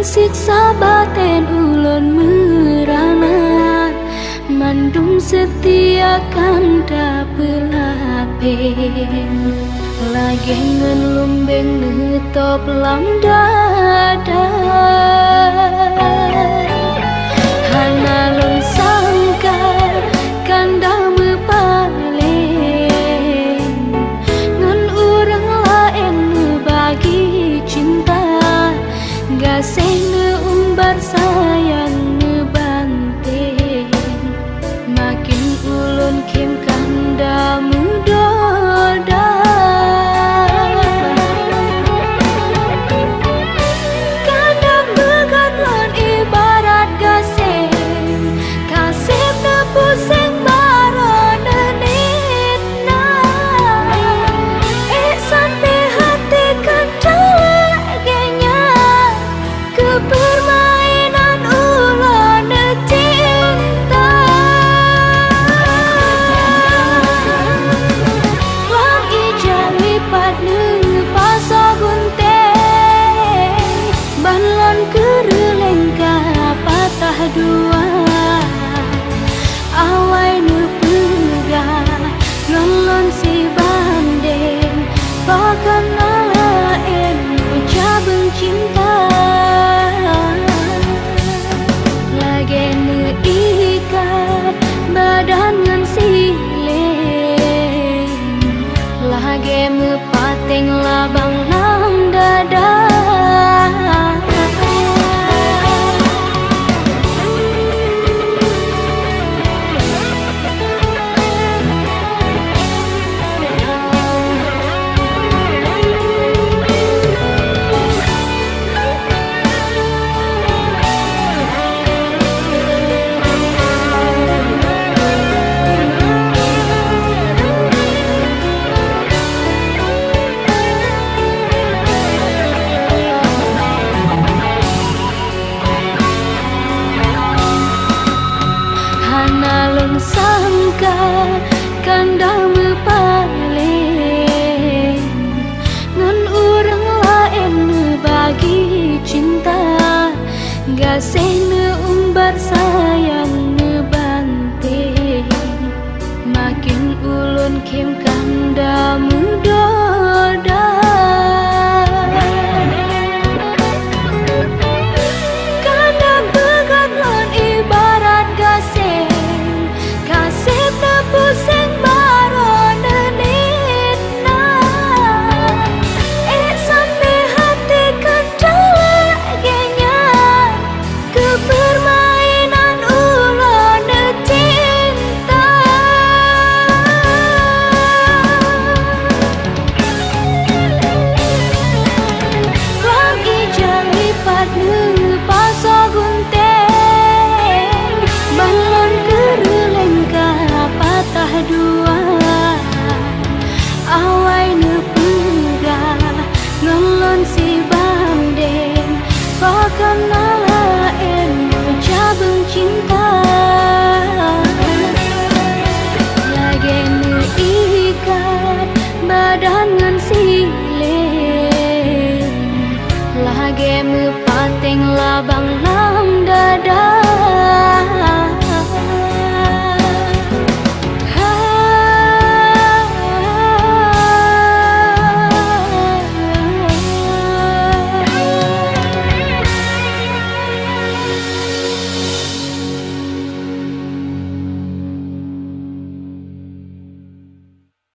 siksa batin ulun merana, mandung setia kanda pelapin, lagi ngelumbeng netop lam dada. Hana lun sangka kanda mepaling, ngan urang lain bagi cinta, gasih umbar sayang banting, makin ulun kim kanda mudoda. Kanda begat lan ibarat gasih, kasih pusing baron nitna, sampai hati kanda lagenya kepermainan ulun cinta. Lam ijal lipat pasa gunting, banlon kerelengka patah dua, awai pega ngelon si banding, bahkan lain cabang cinta, lagi ikat badan ngan siling, lagi mepating labang nam dada. Sangka kanda mepaling, ngan urang lain bagi cinta, gasih